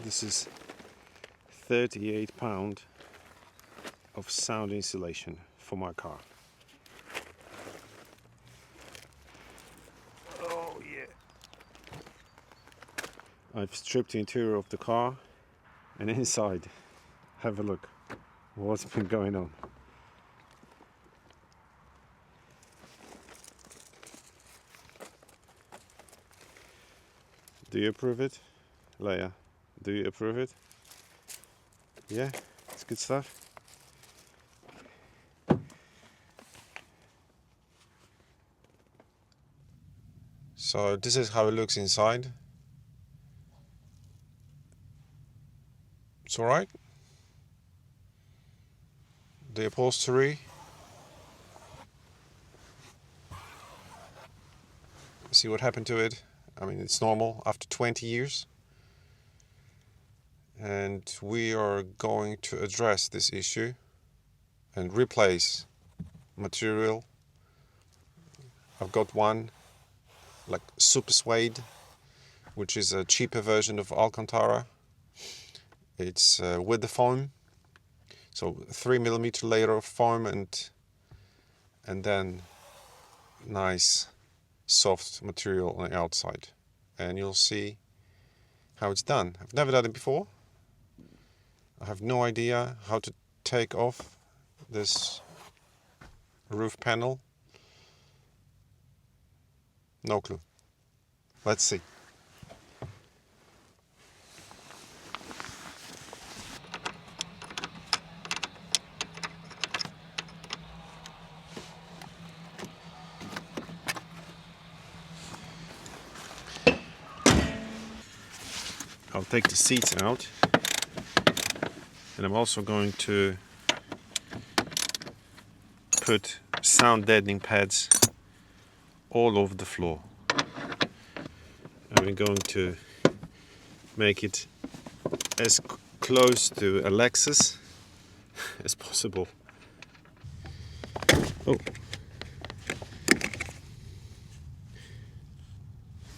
This is £38 of sound insulation for my car. Oh yeah. I've stripped the interior of the car, and inside, have a look what's been going on. Do you approve it? Leia, do you approve it? Yeah, it's good stuff. So this is how it looks inside. It's alright. The upholstery. See what happened to it? I mean, it's normal after 20 years. And we are going to address this issue and replace material. I've got one like super suede, which is a cheaper version of Alcantara. It's with the foam, so 3mm layer of foam, and then nice soft material on the outside, and you'll see how it's done. I've never done it before. I have no idea how to take off this roof panel. No clue. Let's see. I'll take the seats out, and I'm also going to put sound deadening pads all over the floor. I'm going to make it as close to a Lexus as possible. Oh,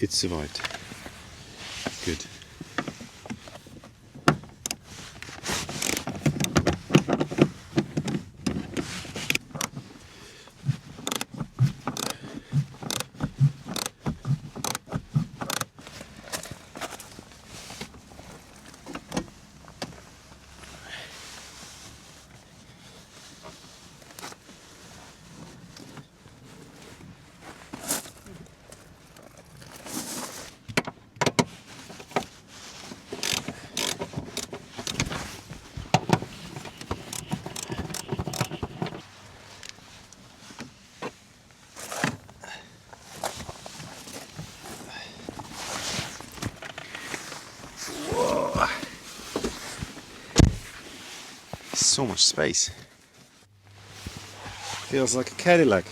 it survived. Good. So much space. Feels like a Cadillac.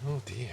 Oh dear.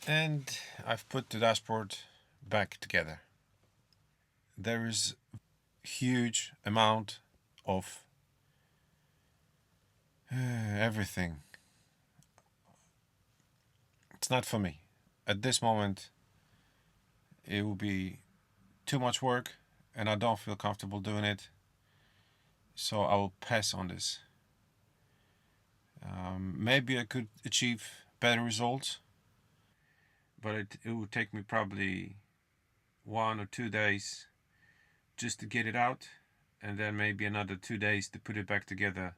And I've put the dashboard back together. There is huge amount of everything. It's not for me. At this moment, it will be too much work and I don't feel comfortable doing it. So I will pass on this. Maybe I could achieve better results, but it would take me probably 1 or 2 days just to get it out, and then maybe another 2 days to put it back together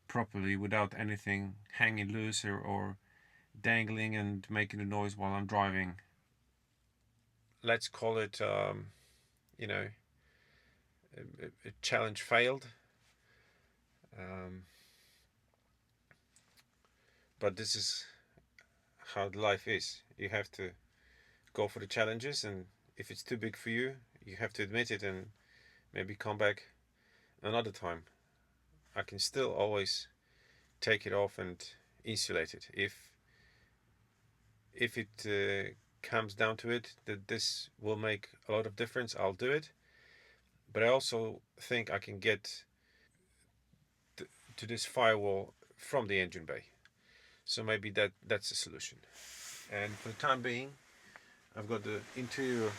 properly without anything hanging loose or dangling and making a noise while I'm driving. Let's call it, a challenge failed. But this is how life is. You have to go for the challenges, and if it's too big for you, you have to admit it and maybe come back another time. I can still always take it off and insulate it. If it comes down to it, that this will make a lot of difference, I'll do it. But I also think I can get to this firewall from the engine bay. So maybe that's a solution. And for the time being, I've got the interior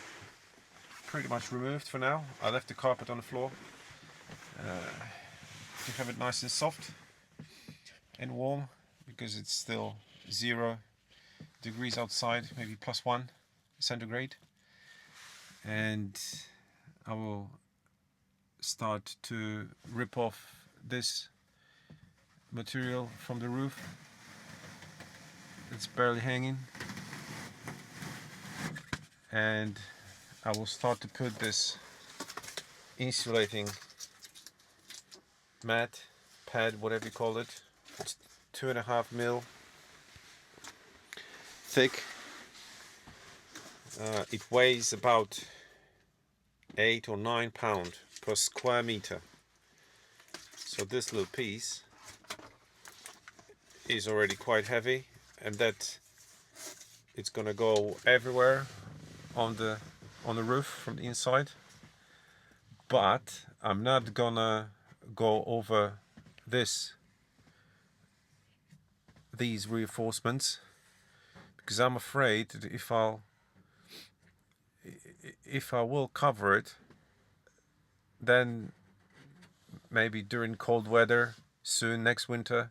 pretty much removed for now. I left the carpet on the floor to have it nice and soft and warm, because it's still 0 degrees outside, maybe +1 centigrade. And I will start to rip off this material from the roof. It's barely hanging, and I will start to put this insulating mat, pad, whatever you call it. It's 2.5 mil thick. It weighs about 8 or 9 pounds per square meter. So this little piece is already quite heavy, and that it's gonna go everywhere on the roof from the inside. But I'm not gonna go over these reinforcements, because I'm afraid that if I will cover it, then maybe during cold weather soon, next winter,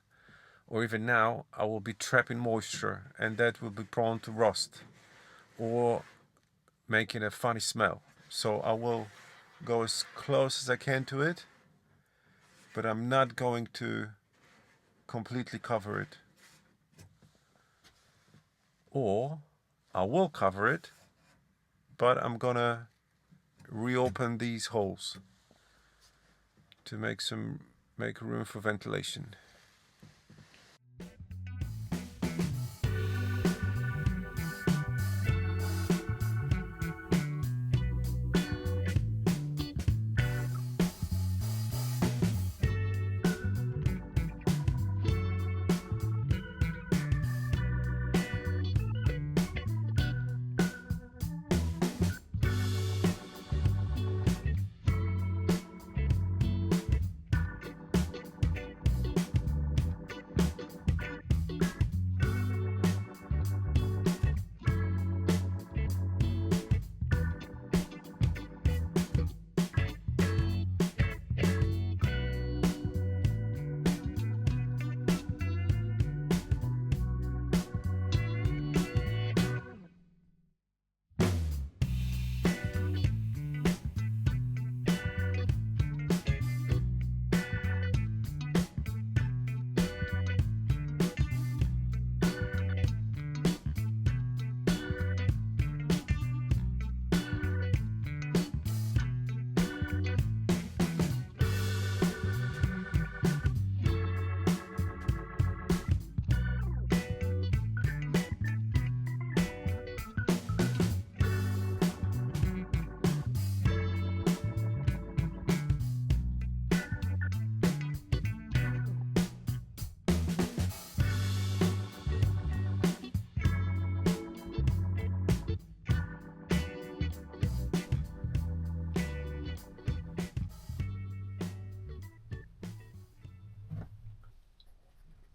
or even now, I will be trapping moisture, and that will be prone to rust or making a funny smell. So I will go as close as I can to it, but I'm not going to completely cover it. Or I will cover it, but I'm gonna reopen these holes to make room for ventilation.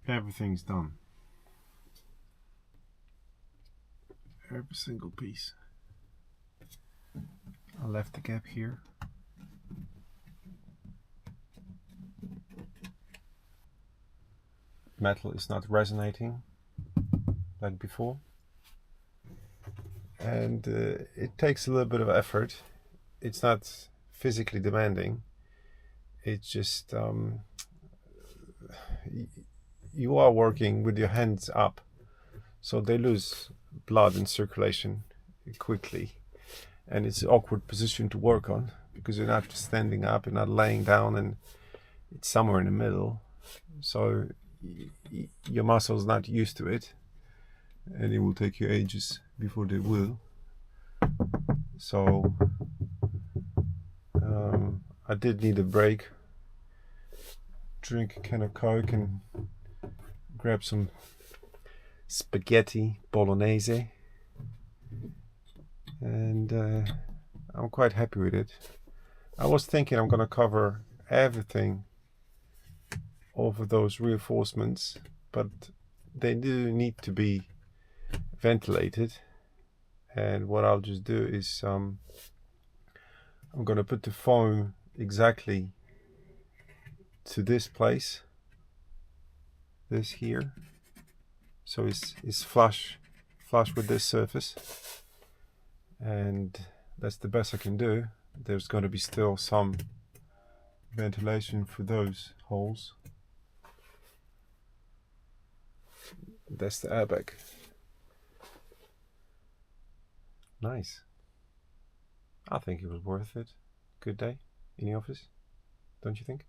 Everything's done. Every single piece. I left the gap here. Metal is not resonating like before, and it takes a little bit of effort. It's not physically demanding. It's just you are working with your hands up, so they lose blood and circulation quickly, and it's an awkward position to work on because you're not standing up, you're not laying down, and it's somewhere in the middle, so your muscles not used to it, and it will take you ages before they will. So I did need a break, drink a can of Coke and grab some spaghetti bolognese, and I'm quite happy with it. I was thinking I'm gonna cover everything over those reinforcements, but they do need to be ventilated, and what I'll just do is I'm gonna put the foam exactly to this place, this here, so it's flush with this surface, and that's the best I can do. There's going to be still some ventilation for those holes. That's the airbag. Nice. I think it was worth it. Good day in the office, don't you think?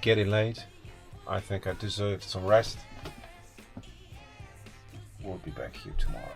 Getting late. I think I deserve some rest. We'll be back here tomorrow.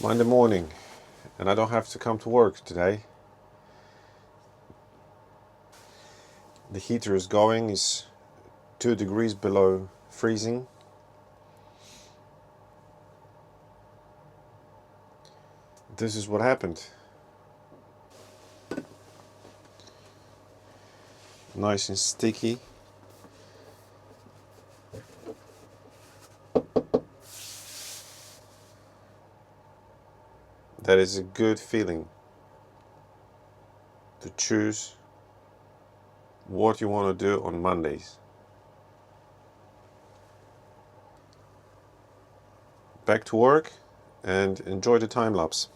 Monday morning, and I don't have to come to work today. The heater is going, is 2 degrees below freezing. This is what happened. Nice and sticky. That is a good feeling to choose what you want to do on Mondays. Back to work and enjoy the time lapse.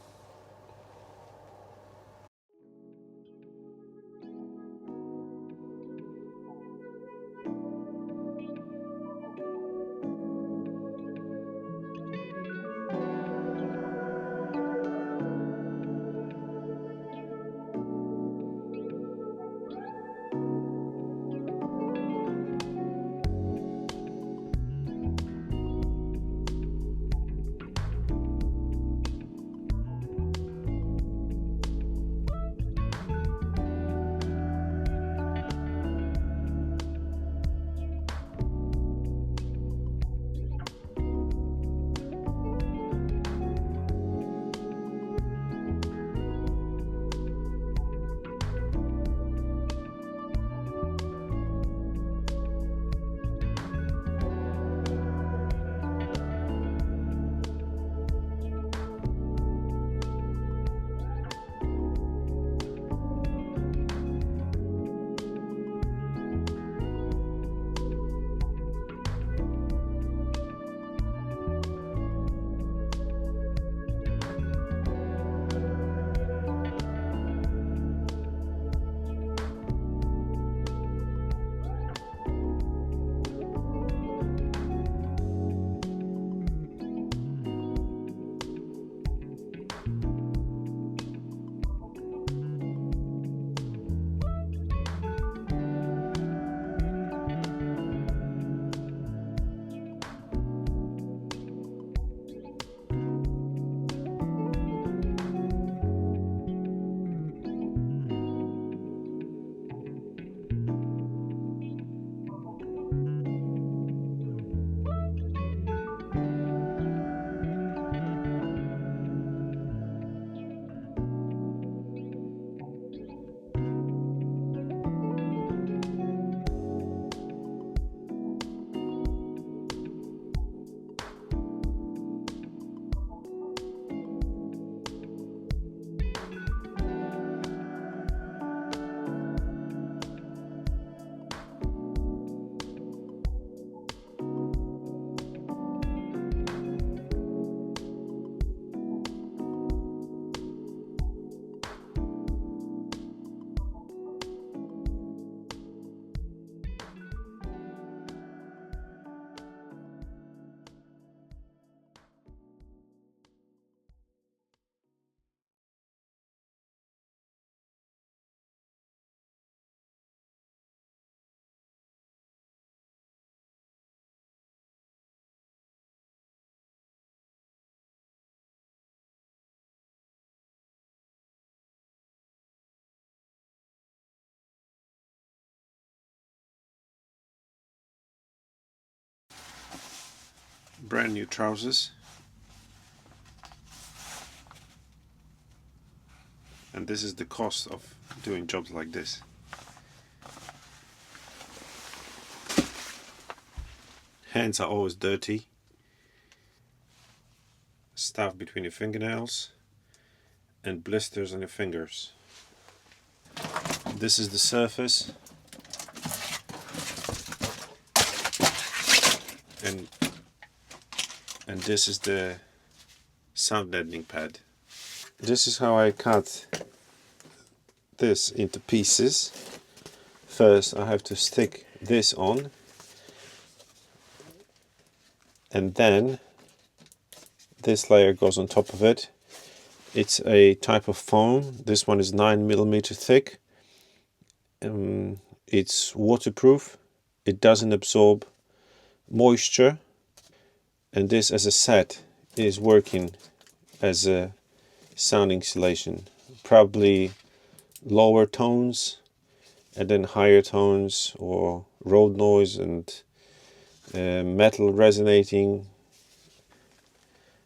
Brand new trousers. And this is the cost of doing jobs like this. Hands are always dirty. Stuff between your fingernails and blisters on your fingers. This is the surface. And this is the sound deadening pad. This is how I cut this into pieces. First I have to stick this on, and then this layer goes on top of it. It's a type of foam. This one is 9mm thick. It's waterproof. It doesn't absorb moisture. And this, as I said, is working as a sound insulation. Probably lower tones and then higher tones, or road noise and metal resonating.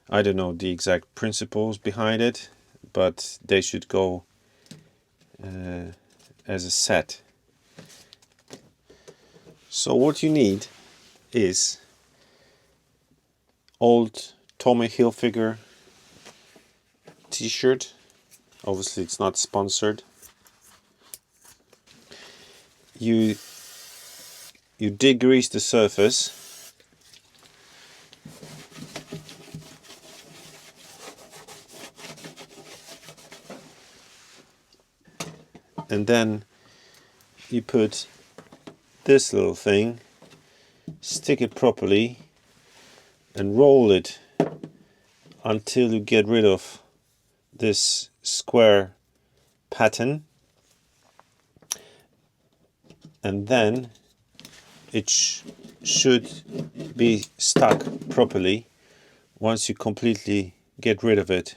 I don't know the exact principles behind it, but they should go as a set. So what you need is old Tommy Hilfiger t-shirt. Obviously it's not sponsored. You degrease the surface, and then you put this little thing, stick it properly and roll it until you get rid of this square pattern, and then it should be stuck properly once you completely get rid of it.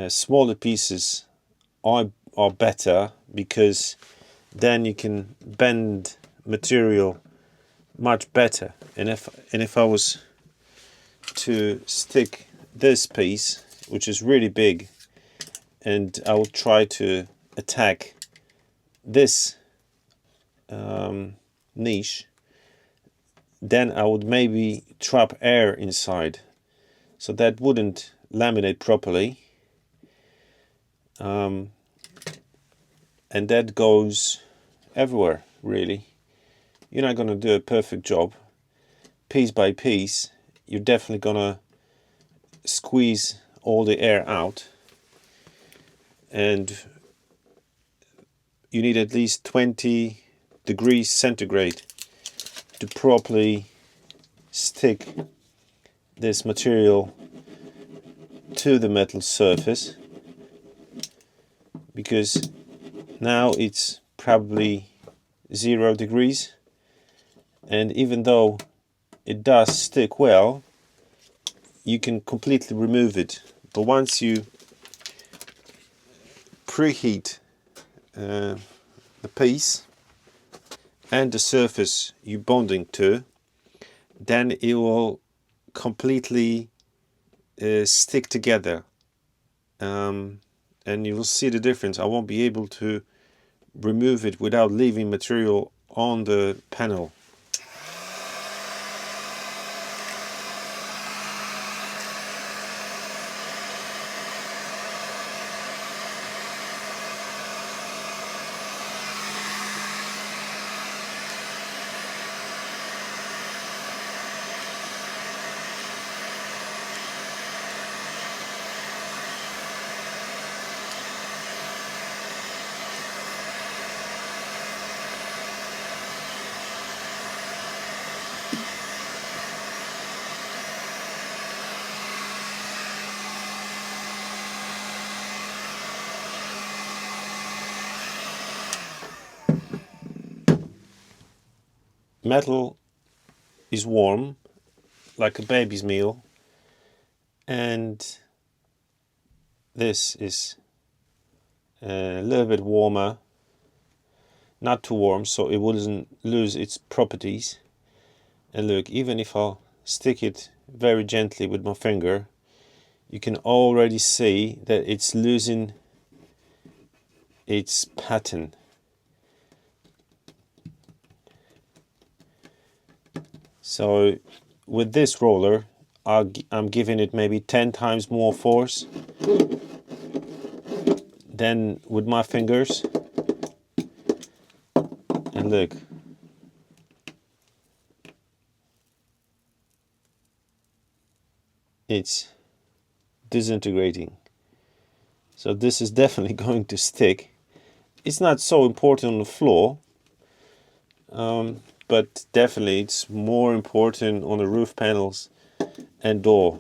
Smaller pieces are better, because then you can bend material much better. And if I was to stick this piece, which is really big, and I will try to attack this niche, then I would maybe trap air inside, so that wouldn't laminate properly, and that goes everywhere really. You're not going to do a perfect job. Piece by piece, you're definitely going to squeeze all the air out, and you need at least 20 degrees centigrade to properly stick this material to the metal surface, because now it's probably 0 degrees, and even though it does stick well, you can completely remove it. But once you preheat the piece and the surface you're bonding to, then it will completely stick together, and you will see the difference. I won't be able to remove it without leaving material on the panel. Metal is warm, like a baby's meal, and this is a little bit warmer, not too warm, so it wouldn't lose its properties. And look, even if I'll stick it very gently with my finger, you can already see that it's losing its pattern. So with this roller, I'm giving it maybe 10 times more force than with my fingers. And look, it's disintegrating. So this is definitely going to stick. It's not so important on the floor, but definitely it's more important on the roof panels and door.